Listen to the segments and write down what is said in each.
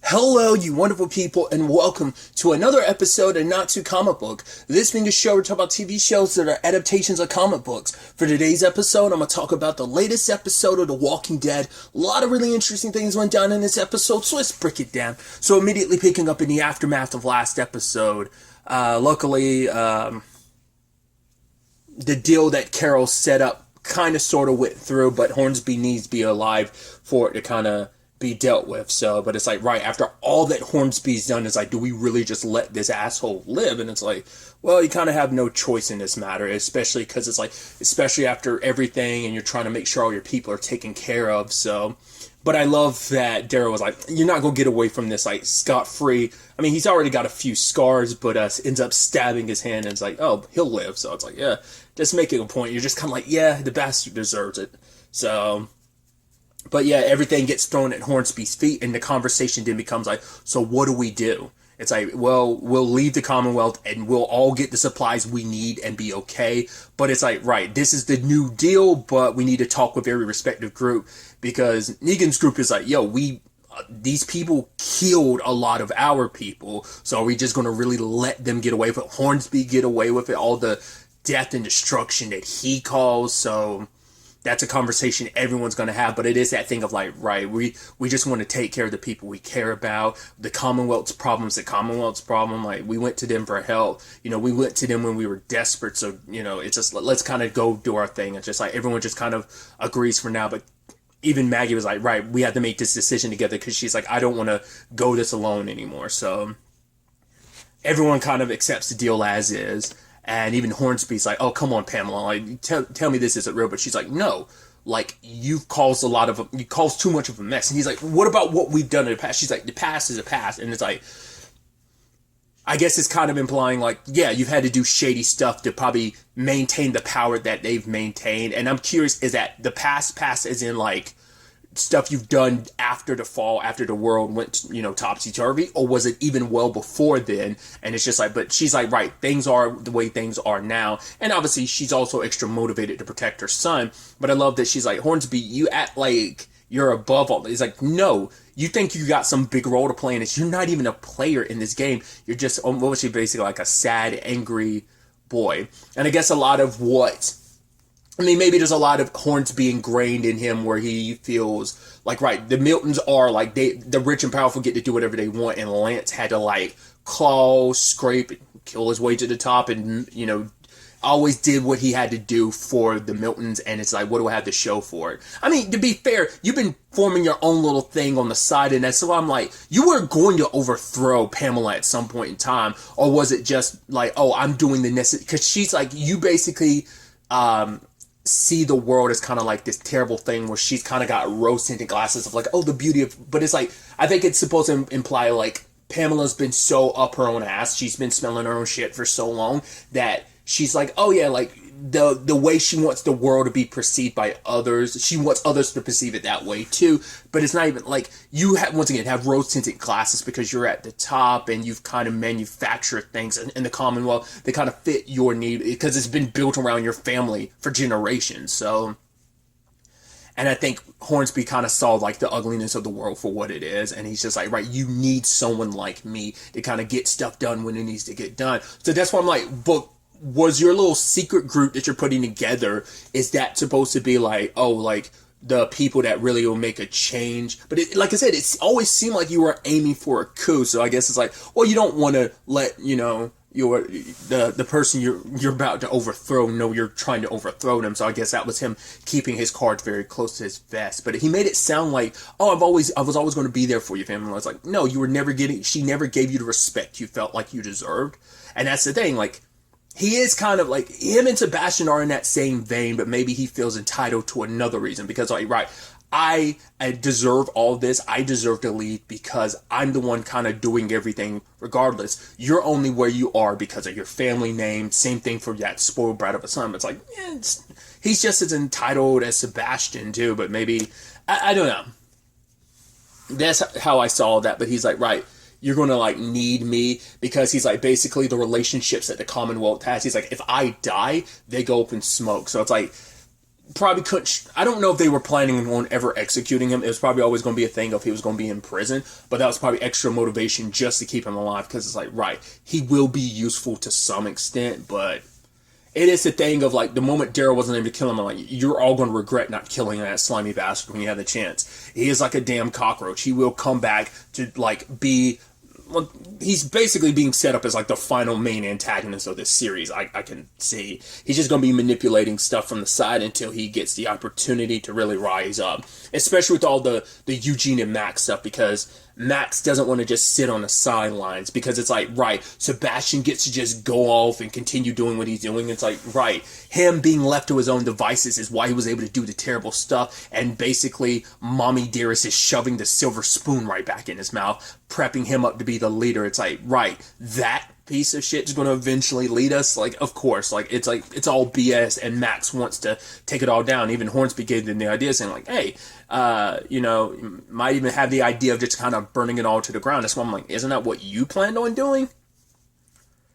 Hello, you wonderful people, and welcome to another episode of Not Too Comic Book. This being a show where we talk about TV shows that are adaptations of comic books. For today's episode, I'm going to talk about the latest episode of The Walking Dead. A lot of really interesting things went down in this episode, so let's break it down. So immediately picking up in the aftermath of last episode, luckily, the deal that Carol set up kind of sort of went through, but Hornsby needs to be alive for it to kind of be dealt with. So, but it's like, right, after all that Hornsby's done, it's like, do we really just let this asshole live? And it's like, well, you kind of have no choice in this matter, especially because it's like, especially after everything and you're trying to make sure all your people are taken care of. So, but I love that Daryl was like, you're not going to get away from this, like, scot-free. I mean, he's already got a few scars, but ends up stabbing his hand, and it's like, oh, he'll live. So it's like, yeah, just making a point. You're just kind of like, yeah, the bastard deserves it. So, but yeah, everything gets thrown at Hornsby's feet, and the conversation then becomes like, so what do we do? It's like, well, we'll leave the Commonwealth and we'll all get the supplies we need and be okay. But it's like, right, this is the new deal, but we need to talk with every respective group, because Negan's group is like, yo, these people killed a lot of our people, so are we just going to really let them get away with it? Hornsby get away with it, all the death and destruction that he caused. So that's a conversation everyone's going to have, but it is that thing of like, right, we just want to take care of the people we care about. The Commonwealth's problem's the Commonwealth's problem. Like, we went to them for help. You know, we went to them when we were desperate. So, you know, it's just, let's kind of go do our thing. It's just like, everyone just kind of agrees for now. But even Maggie was like, right, we have to make this decision together, because she's like, I don't want to go this alone anymore. So everyone kind of accepts the deal as is. And even Hornsby's like, oh, come on, Pamela, like, tell me this isn't real. But she's like, no, like, you caused too much of a mess. And he's like, what about what we've done in the past? She's like, the past is a past. And it's like, I guess it's kind of implying like, yeah, you've had to do shady stuff to probably maintain the power that they've maintained. And I'm curious, is that the past as in like stuff you've done after the fall, after the world went, you know, topsy-turvy, or was it even well before then? And it's just like, but she's like, right, things are the way things are now. And obviously she's also extra motivated to protect her son. But I love that she's like, Hornsby, you act like you're above all. It's like, no, you think you got some big role to play in this. You're not even a player in this game. You're just, what was she, basically like a sad, angry boy. And I guess a lot of maybe there's a lot of Hornsby ingrained in him, where he feels like, right, the Miltons are like, the rich and powerful get to do whatever they want, and Lance had to like claw, scrape, kill his way to the top, and, you know, always did what he had to do for the Miltons. And it's like, what do I have to show for it? I mean, to be fair, you've been forming your own little thing on the side, and that's so I'm like, you were going to overthrow Pamela at some point in time, or was it just like, oh, I'm doing the necessary? Because she's like, you basically see the world as kind of like this terrible thing where she's kind of got rose-tinted glasses of like, oh, the beauty of, but it's like, I think it's supposed to imply like Pamela's been so up her own ass, she's been smelling her own shit for so long, that she's like, oh yeah, like the way she wants the world to be perceived by others, she wants others to perceive it that way too. But it's not even like, you have, once again, have rose-tinted glasses because you're at the top and you've kind of manufactured things in the Commonwealth. They kind of fit your need because it's been built around your family for generations. So, and I think Hornsby kind of saw like the ugliness of the world for what it is, and he's just like, right, you need someone like me to kind of get stuff done when it needs to get done. So that's why I'm like, but was your little secret group that you're putting together, is that supposed to be like, oh, like the people that really will make a change? But it, like I said, it's always seemed like you were aiming for a coup. So I guess it's like, well, you don't want to let, you know, the person you're about to overthrow know you're trying to overthrow them. So I guess that was him keeping his cards very close to his vest. But he made it sound like, oh, I was always going to be there for you, family. I was like, no, you were never she never gave you the respect you felt like you deserved. And that's the thing, like, he is kind of like, him and Sebastian are in that same vein, but maybe he feels entitled to another reason, because like, right, I deserve all this. I deserve to lead because I'm the one kind of doing everything regardless. You're only where you are because of your family name. Same thing for that spoiled brat of a son. It's like, he's just as entitled as Sebastian too, but maybe, I don't know. That's how I saw that, but he's like, right, you're going to like need me, because he's like, basically the relationships that the Commonwealth has, he's like, if I die, they go up in smoke. So it's like, probably couldn't. I don't know if they were planning on ever executing him. It was probably always going to be a thing of he was going to be in prison, but that was probably extra motivation just to keep him alive, because it's like, right, he will be useful to some extent, but it is the thing of like the moment Daryl wasn't able to kill him, I'm like, you're all going to regret not killing that slimy bastard when you have the chance. He is like a damn cockroach. He will come back to like be. Well, he's basically being set up as like the final main antagonist of this series. I can see he's just going to be manipulating stuff from the side until he gets the opportunity to really rise up, especially with all the Eugene and Max stuff, because Max doesn't want to just sit on the sidelines, because it's like, right, Sebastian gets to just go off and continue doing what he's doing. It's like, right, him being left to his own devices is why he was able to do the terrible stuff, and basically Mommy Dearest is shoving the silver spoon right back in his mouth, prepping him up to be the leader. It's like, right, that piece of shit is going to eventually lead us. Like, of course, like it's all BS, and Max wants to take it all down. Even Hornsby gave them the idea, saying like, hey, might even have the idea of just kind of burning it all to the ground. That's why I'm like, isn't that what you planned on doing?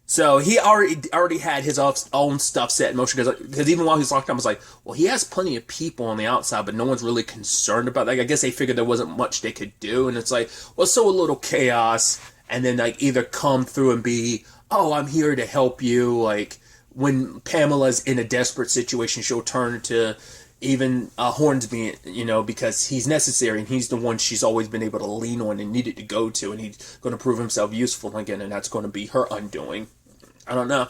So he already had his own stuff set in motion, because even while he's locked up, I was like, well, he has plenty of people on the outside, but no one's really concerned about that. I guess they figured there wasn't much they could do, and it's like, well, so a little chaos, and then like either come through and be, oh, I'm here to help you. Like when Pamela's in a desperate situation, she'll turn to even Hornsby, because he's necessary, and he's the one she's always been able to lean on and needed to go to, and he's going to prove himself useful again, and that's going to be her undoing. I don't know.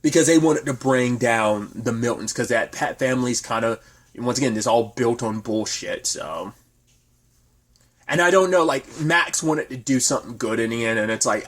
Because they wanted to bring down the Miltons, because that Pat family's kind of, once again, it's all built on bullshit, so. And I don't know, like, Max wanted to do something good in the end, and it's like,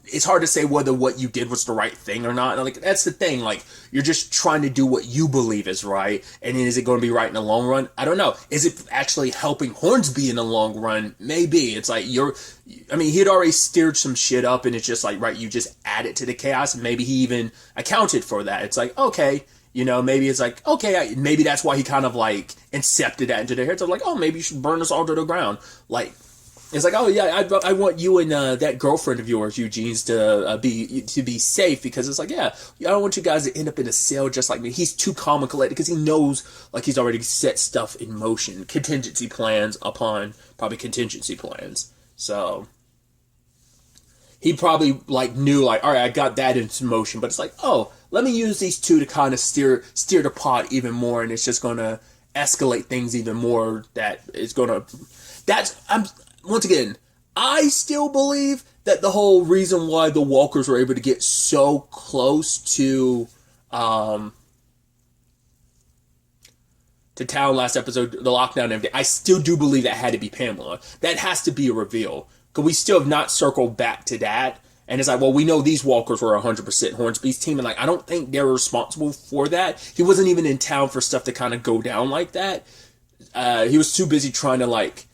it's hard to say whether what you did was the right thing or not. And like, that's the thing, like, you're just trying to do what you believe is right, and is it going to be right in the long run? I don't know. Is it actually helping Hornsby in the long run? Maybe. It's like, he had already steered some shit up, and it's just like, right, you just add it to the chaos, and maybe he even accounted for that. It's like, okay, maybe it's like, okay, maybe that's why he kind of like incepted that into their heads. So like, oh, maybe you should burn us all to the ground. Like, it's like, oh yeah, I want you and that girlfriend of yours, Eugene's, to be safe, because it's like, yeah, I don't want you guys to end up in a cell just like me. He's too calm and collected, because he knows like he's already set stuff in motion, contingency plans upon probably contingency plans. So he probably like knew like, all right, I got that into motion, but it's like, oh, let me use these two to kind of steer the pot even more, and it's just going to escalate things even more. Once again, I still believe that the whole reason why the Walkers were able to get so close to town last episode, the lockdown and everything, I still do believe that had to be Pamela. That has to be a reveal, because we still have not circled back to that. And it's like, well, we know these Walkers were 100% Hornsby's team, and like, I don't think they're responsible for that. He wasn't even in town for stuff to kind of go down like that. He was too busy trying to like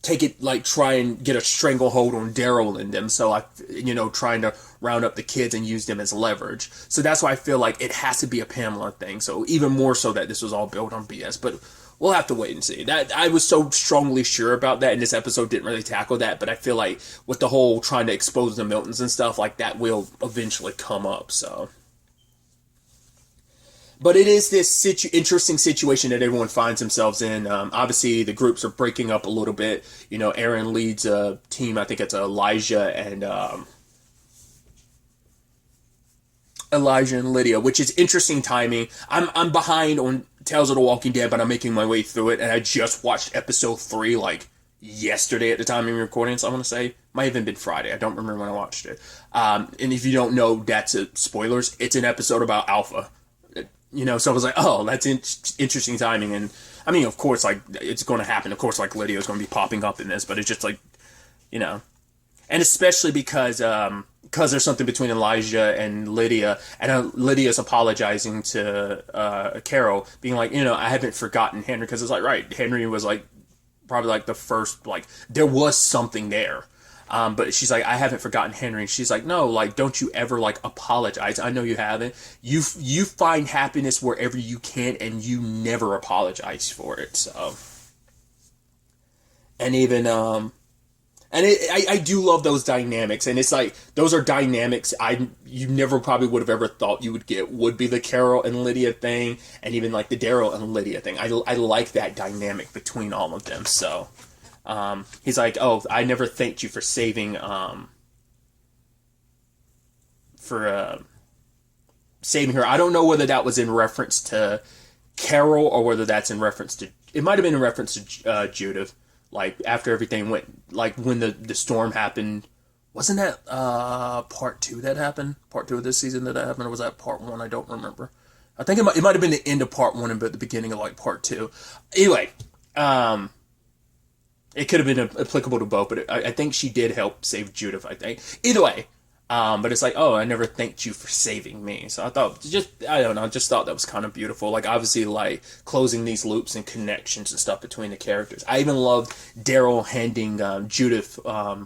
take it, like try and get a stranglehold on Daryl and them. So trying to round up the kids and use them as leverage. So that's why I feel like it has to be a Pamela thing. So even more so that this was all built on BS, but we'll have to wait and see. That I was so strongly sure about that, and this episode didn't really tackle that, but I feel like with the whole trying to expose the Miltons and stuff, like that will eventually come up, so. But it is this interesting situation that everyone finds themselves in. Obviously, the groups are breaking up a little bit. Aaron leads a team, I think it's Elijah and Lydia, which is interesting timing. I'm behind on Tales of the Walking Dead, but I'm making my way through it, and I just watched episode 3 like yesterday at the time of recording, so I'm going to say, might have even been Friday, I don't remember when I watched it. And if you don't know, that's spoilers, it's an episode about Alpha. So I was like, oh, that's interesting timing, and I mean, of course, like, it's going to happen, of course, like, Lydia's going to be popping up in this, but it's just like, and especially because there's something between Elijah and Lydia, and Lydia's apologizing to Carol, being like, I haven't forgotten Henry, because it's like, right, Henry was like, probably like the first, like, there was something there. But she's like, I haven't forgotten Henry. She's like, no, like, don't you ever, like, apologize. I know you haven't. You find happiness wherever you can, and you never apologize for it, so. And even, And I do love those dynamics, and it's like those are dynamics you never probably would have ever thought you would get would be the Carol and Lydia thing, and even like the Daryl and Lydia thing. I like that dynamic between all of them. So he's like, oh, I never thanked you for saving saving her. I don't know whether that was in reference to Carol or whether that's in reference to. It might have been in reference to Judith. Like, after everything went, like, when the storm happened, wasn't that, part 2 that happened? Part 2 of this season that happened, or was that part 1? I don't remember. I think it might have been the end of part 1 and the beginning of, like, part 2. Anyway, it could have been applicable to both, but I think she did help save Judith, I think. Either way, but it's like, oh, I never thanked you for saving me. So I thought, I don't know, I just thought that was kind of beautiful. Like, obviously, like, closing these loops and connections and stuff between the characters. I even loved Daryl handing Judith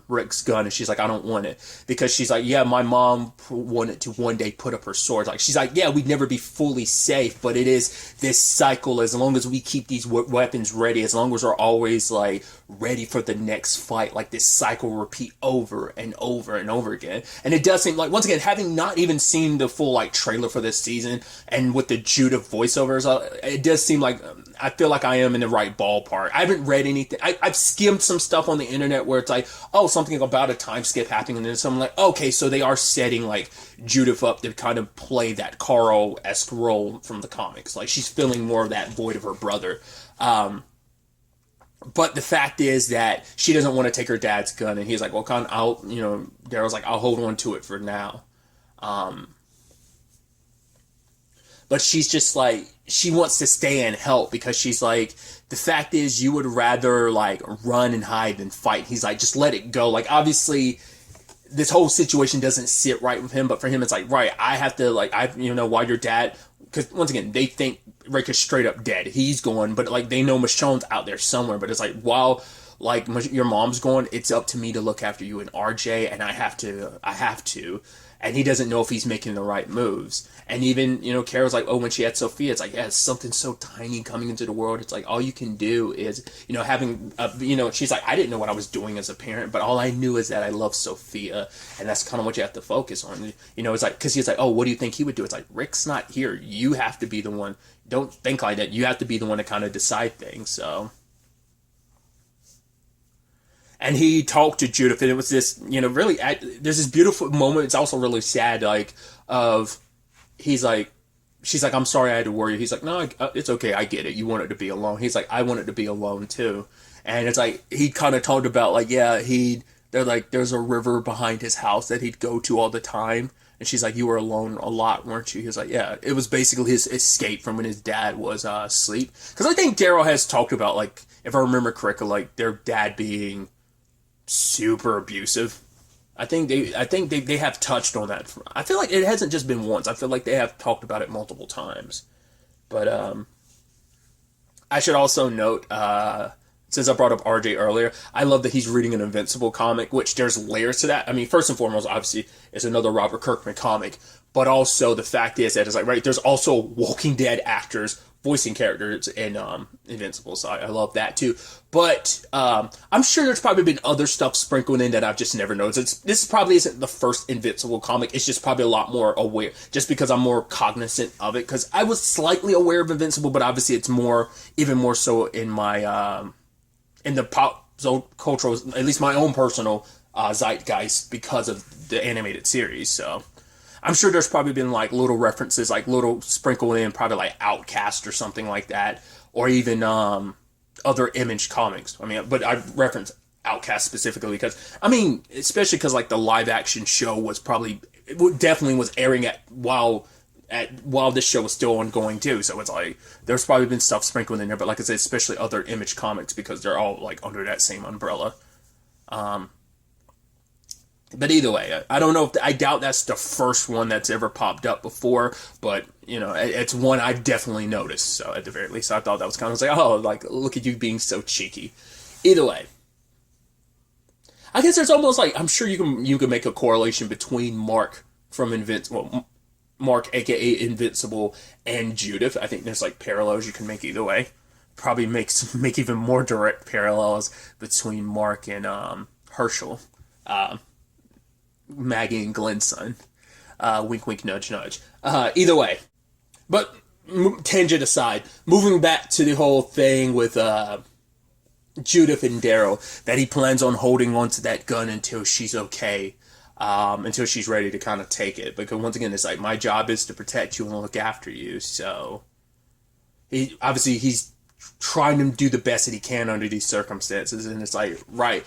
Rick's gun, and she's like, I don't want it. Because she's like, yeah, my mom wanted to one day put up her sword. Like, she's like, yeah, we'd never be fully safe, but it is this cycle. As long as we keep these weapons ready, as long as we're always, like, ready for the next fight, like, this cycle will repeat over and over and over again. And it does seem like, once again, having not even seen the full, like, trailer for this season, and with the Judith voiceovers, it does seem like, I feel like I am in the right ballpark. I haven't read anything. I've skimmed some stuff on the internet where it's like, oh, something about a time skip happening, and then something like, okay, so they are setting, like, Judith up to kind of play that Carl-esque role from the comics. Like, she's filling more of that void of her brother. But the fact is that she doesn't want to take her dad's gun, and he's like, well, Daryl's like, I'll hold on to it for now. But she's just like, she wants to stay and help, because she's like, the fact is, you would rather, like, run and hide than fight. He's like, just let it go. Like, obviously, this whole situation doesn't sit right with him, but for him, it's like, right, I have to, like, while your dad, because once again, they think Rick is straight up dead. He's gone, but, like, they know Michonne's out there somewhere, but it's like, while, like, your mom's gone, it's up to me to look after you and RJ, and I have to, and he doesn't know if he's making the right moves. And even, Carol's like, oh, when she had Sophia, it's like, yeah, it's something so tiny coming into the world. It's like, all you can do is, having, she's like, I didn't know what I was doing as a parent, but all I knew is that I love Sophia, and that's kind of what you have to focus on. It's like, because he's like, oh, what do you think he would do? It's like, Rick's not here. You have to be the one. Don't think like that. You have to be the one to kind of decide things, so. And he talked to Judith, and it was this, really, there's this beautiful moment. It's also really sad, like, she's like, I'm sorry I had to worry you. He's like, no, it's okay, I get it. You wanted to be alone. He's like, I wanted to be alone too. And it's like, he kind of talked about, like, yeah, they're like, there's a river behind his house that he'd go to all the time. And she's like, you were alone a lot, weren't you? He was like, yeah, it was basically his escape from when his dad was asleep. Because I think Daryl has talked about, like, if I remember correctly, like, their dad being super abusive. I think they have touched on that. I feel like it hasn't just been once. I feel like they have talked about it multiple times. But I should also note, since I brought up RJ earlier, I love that he's reading an Invincible comic, which there's layers to that. I mean, first and foremost, obviously, it's another Robert Kirkman comic, but also the fact is that it's like, right, there's also Walking Dead actors voicing characters in Invincible, so I love that too. But I'm sure there's probably been other stuff sprinkled in that I've just never noticed. This probably isn't the first Invincible comic. It's just probably a lot more aware, just because I'm more cognizant of it. Because I was slightly aware of Invincible, but obviously it's even more so in my in the pop cultural, at least my own personal zeitgeist, because of the animated series. So I'm sure there's probably been, like, little references, like, little sprinkled in, probably, like, Outcast or something like that, or even other Image comics. I mean, but I reference Outcast specifically because, I mean, especially because, like, the live-action show was definitely was airing while this show was still ongoing, too. So it's like, there's probably been stuff sprinkled in there, but like I said, especially other Image comics, because they're all, like, under that same umbrella. But either way, I don't know I doubt that's the first one that's ever popped up before, but, it's one I've definitely noticed, so at the very least, I thought that was kind of like, oh, like, look at you being so cheeky. Either way, I guess there's almost like, I'm sure you can make a correlation between Mark from Invincible, Mark, aka Invincible, and Judith. I think there's, like, parallels you can make either way. Probably make even more direct parallels between Mark and, Herschel, Maggie and Glenn's son. Wink, wink, nudge, nudge. Either way, but tangent aside, moving back to the whole thing with Judith and Daryl, that he plans on holding on to that gun until she's okay, until she's ready to kind of take it. Because once again, it's like, my job is to protect you and look after you. So he's trying to do the best that he can under these circumstances, and it's like, right,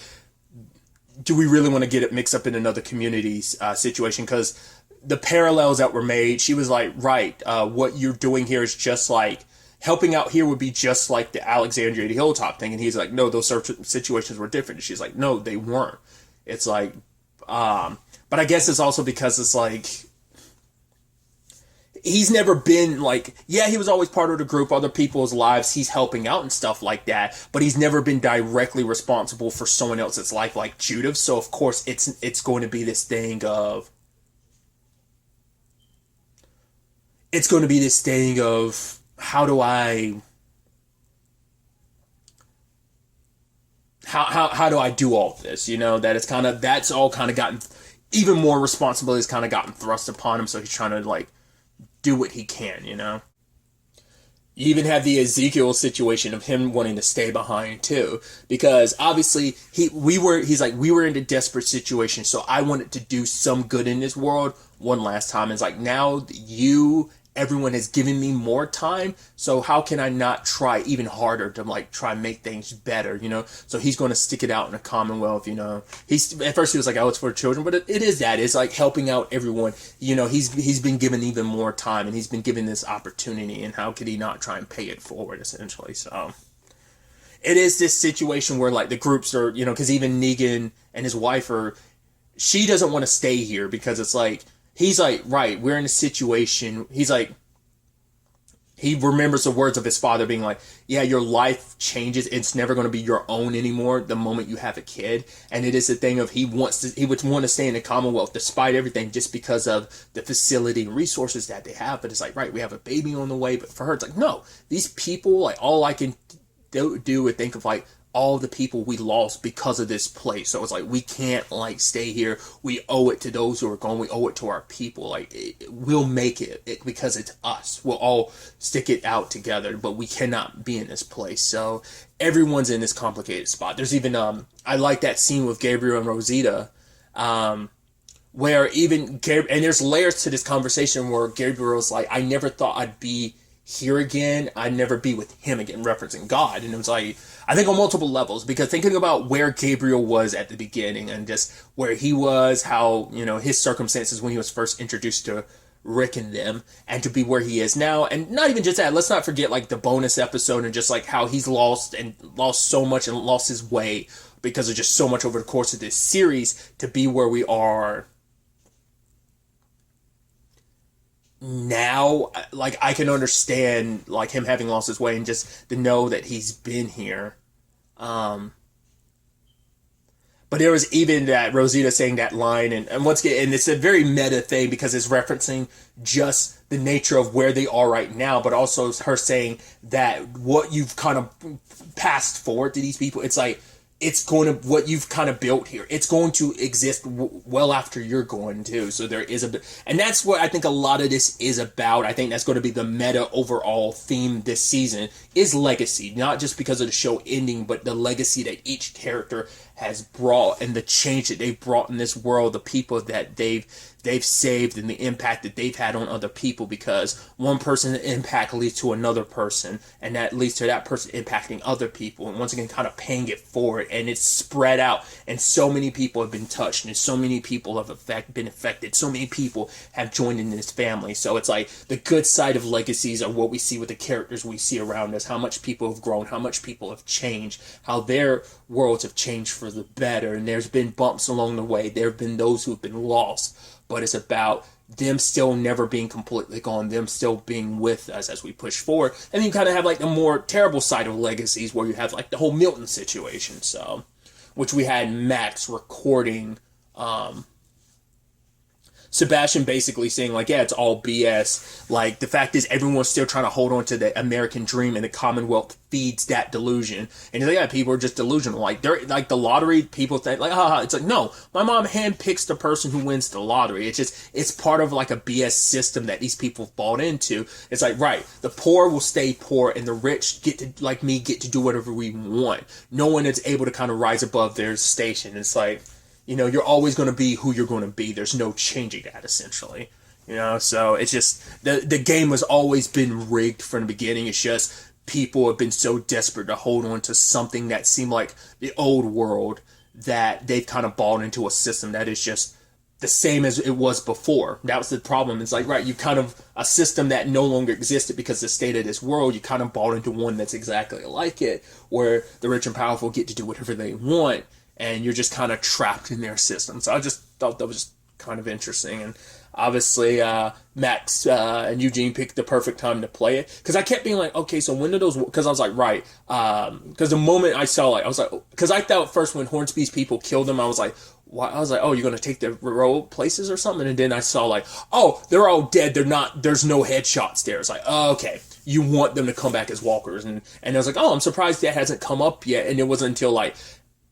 do we really want to get it mixed up in another community's situation? Because the parallels that were made, she was like, right, what you're doing here is just like, helping out here would be just like the Alexandria Hilltop thing. And he's like, no, those situations were different. And she's like, no, they weren't. It's like, but I guess it's also because it's like, he's never been like, yeah, he was always part of the group, other people's lives, he's helping out and stuff like that, but he's never been directly responsible for someone else's life like Judith. So of course it's going to be this thing of, how do I do all this? You know, that it's kind of, that's all kind of gotten, even more responsibilities kind of gotten thrust upon him. So he's trying to like do what he can, you know. You even have the Ezekiel situation of him wanting to stay behind too, because obviously we were in a desperate situation. So I wanted to do some good in this world one last time. It's like, now everyone has given me more time, so how can I not try even harder to like try and make things better, you know? So he's going to stick it out in the Commonwealth, you know. At first he was like, oh, it's for children, but it is that. It's like helping out everyone, you know. He's been given even more time, and he's been given this opportunity, and how could he not try and pay it forward, essentially? So it is this situation where like the groups are, you know, because even Negan and his wife she doesn't want to stay here, because it's like, he's like, right, we're in a situation. He's like, he remembers the words of his father being like, yeah, your life changes. It's never going to be your own anymore the moment you have a kid. And it is the thing of, he would want to stay in the Commonwealth despite everything, just because of the facility and resources that they have. But it's like, right, we have a baby on the way. But for her, it's like, no, these people, like, all I can do is think of like all the people we lost because of this place. So it's like, we can't like stay here. We owe it to those who are gone. We owe it to our people. Like, we'll make it because it's us. We'll all stick it out together, but we cannot be in this place. So everyone's in this complicated spot. There's even I like that scene with Gabriel and Rosita, where even and there's layers to this conversation where Gabriel's like, I never thought I'd be here again. I'd never be with him again, referencing God. And it was like, I think on multiple levels, because thinking about where Gabriel was at the beginning and just where he was, how, you know, his circumstances when he was first introduced to Rick and them, and to be where he is now. And not even just that, let's not forget like the bonus episode and just like how he's lost so much and lost his way because of just so much over the course of this series, to be where we are now. Like, I can understand like him having lost his way, and just to know that he's been here. But there was even that Rosita saying that line, and once again, and it's a very meta thing because it's referencing just the nature of where they are right now, but also her saying that what you've kind of passed forward to these people, it's like, it's going to, what you've kind of built here, it's going to exist well after you're going too. So there is a bit, and that's what I think a lot of this is about. I think that's going to be the meta overall theme this season, is legacy, not just because of the show ending, but the legacy that each character has brought, and the change that they've brought in this world, the people that they've saved, and the impact that they've had on other people, because one person's impact leads to another person, and that leads to that person impacting other people, and once again kind of paying it forward, and it's spread out, and so many people have been touched, and so many people have been affected, so many people have joined in this family. So it's like, the good side of legacies are what we see with the characters we see around us, how much people have grown, how much people have changed, how their worlds have changed for the better, and there's been bumps along the way, there have been those who have been lost, but it's about them still never being completely gone, them still being with us as we push forward. And then you kind of have like the more terrible side of legacies, where you have like the whole Milton situation, so, which we had Max recording. So Sebastian basically saying like, yeah, it's all BS. Like the fact is everyone's still trying to hold on to the American dream, and the Commonwealth feeds that delusion. And he's like, yeah, people are just delusional. Like they're like the lottery, people think like, haha. It's like, no, my mom handpicks the person who wins the lottery. It's part of like a BS system that these people bought into. It's like, right, the poor will stay poor and the rich get to, like me, get to do whatever we want. No one is able to kind of rise above their station. It's like, you're always going to be who you're going to be. There's no changing that, essentially. So it's just, the game has always been rigged from the beginning. It's just people have been so desperate to hold on to something that seemed like the old world that they've kind of bought into a system that is just the same as it was before. That was the problem. It's like, right, you kind of, a system that no longer existed because the state of this world, you kind of bought into one that's exactly like it, where the rich and powerful get to do whatever they want, and you're just kind of trapped in their system. So I just thought that was just kind of interesting. And obviously, Max and Eugene picked the perfect time to play it. Because I kept being like, okay, so when do those... Because I was like, right. Because the moment I saw, like, I was like... Because I thought first when Hornsby's people killed them, I was like, why? I was like, oh, you're going to take the row places or something? And then I saw like, oh, they're all dead. They're not... There's no headshots there. It's like, oh, okay. You want them to come back as walkers. And I was like, oh, I'm surprised that hasn't come up yet. And it wasn't until like...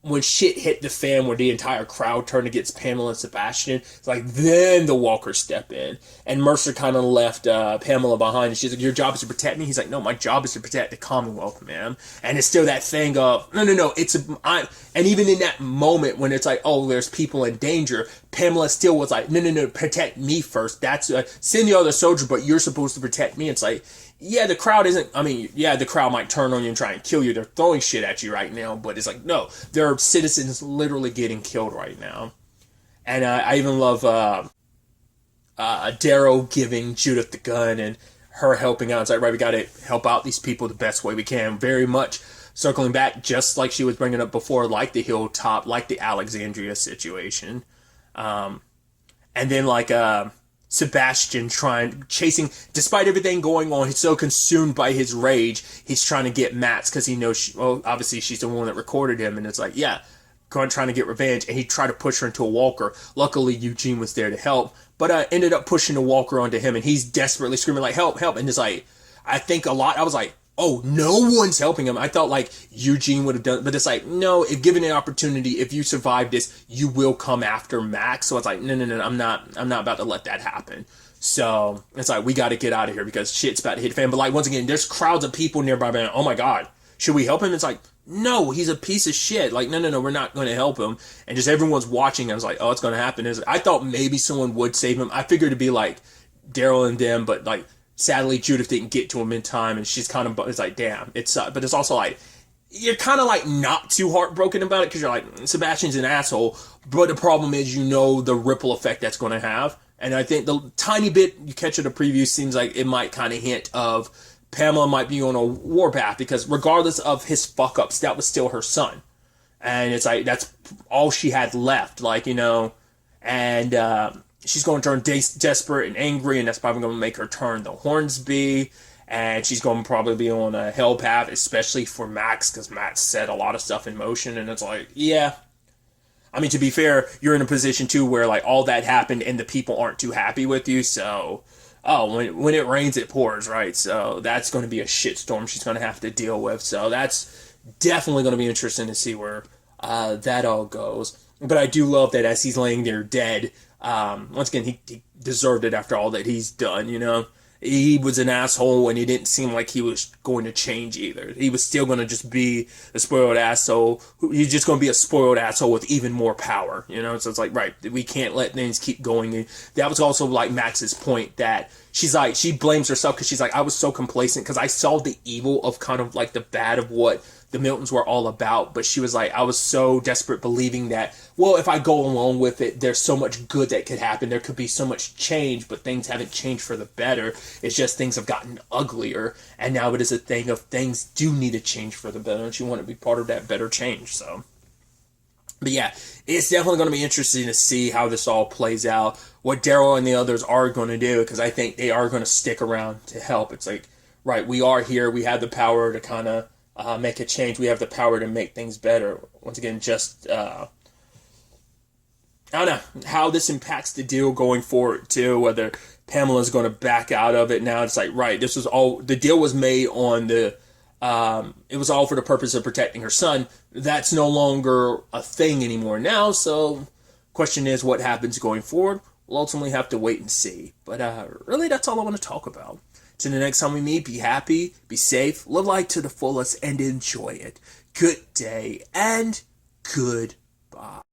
when shit hit the fan where the entire crowd turned against Pamela and Sebastian, it's like, then the walkers step in. And Mercer kind of left Pamela behind, and she's like, your job is to protect me? He's like, no, my job is to protect the Commonwealth, man. And it's still that thing of, no, and even in that moment when it's like, oh, there's people in danger, Pamela still was like, no, protect me first. That's, send the other soldier, but you're supposed to protect me. It's like, yeah, the crowd isn't, the crowd might turn on you and try and kill you. They're throwing shit at you right now, but it's like, no, there are citizens literally getting killed right now. And I even love Darrow giving Judith the gun and her helping out. It's like, right, we got to help out these people the best way we can. Very much circling back, just like she was bringing up before, like the Hilltop, like the Alexandria situation. And then like... Sebastian chasing, despite everything going on, he's so consumed by his rage, he's trying to get Max because he knows, obviously she's the one that recorded him, and it's like, yeah, trying to get revenge, and he tried to push her into a walker. Luckily, Eugene was there to help, but ended up pushing the walker onto him, and he's desperately screaming like, help, and it's like, I think a lot, I was like, oh, no one's helping him. I thought like Eugene would have done, but it's like, no, if given an opportunity, if you survive this, you will come after Max. So it's like, no, I'm not about to let that happen. So it's like, we got to get out of here because shit's about to hit the fan. But like, once again, there's crowds of people nearby, man. Oh my God, should we help him? It's like, no, he's a piece of shit. Like, no, we're not going to help him. And just everyone's watching. I was like, oh, it's going to happen. I thought maybe someone would save him. I figured it'd be like Daryl and them, but like, sadly, Judith didn't get to him in time, and she's kind of, it's like, damn, it sucks. But it's also like, you're kind of like not too heartbroken about it, because you're like, Sebastian's an asshole, but the problem is, the ripple effect that's going to have. And I think the tiny bit you catch in the preview seems like it might kind of hint of Pamela might be on a warpath, because regardless of his fuck-ups, that was still her son. And it's like, that's all she had left, like, and, she's going to turn desperate and angry, and that's probably going to make her turn to Hornsby, and she's going to probably be on a hell path, especially for Max, because Max set a lot of stuff in motion, and it's like, yeah. I mean, to be fair, you're in a position, too, where, like, all that happened, and the people aren't too happy with you, so, when it rains, it pours, right? So, that's going to be a shitstorm she's going to have to deal with, so that's definitely going to be interesting to see where that all goes. But I do love that as he's laying there dead, once again, he deserved it after all that he's done, He was an asshole, and he didn't seem like he was going to change either. He was still going to just be a spoiled asshole. He's just going to be a spoiled asshole with even more power, So it's like, right, we can't let things keep going. That was also like Max's point, that she's like, she blames herself because she's like, I was so complacent because I saw the evil of kind of like the bad of what the Miltons were all about, but she was like, I was so desperate believing that, well, if I go along with it, there's so much good that could happen. There could be so much change, but things haven't changed for the better. It's just things have gotten uglier, and now it is a thing of things do need to change for the better, and she wanted to be part of that better change, so. But yeah, it's definitely going to be interesting to see how this all plays out, what Daryl and the others are going to do, because I think they are going to stick around to help. It's like, right, we are here, we have the power to kind of make a change. We have the power to make things better. Once again, just I don't know how this impacts the deal going forward too. Whether Pamela's going to back out of it now. It's like, right, this was all, the deal was made on the, it was all for the purpose of protecting her son. That's no longer a thing anymore now. So question is, what happens going forward? We'll ultimately have to wait and see. But really, that's all I want to talk about. Till the next time we meet, be happy, be safe, live life to the fullest, and enjoy it. Good day and goodbye.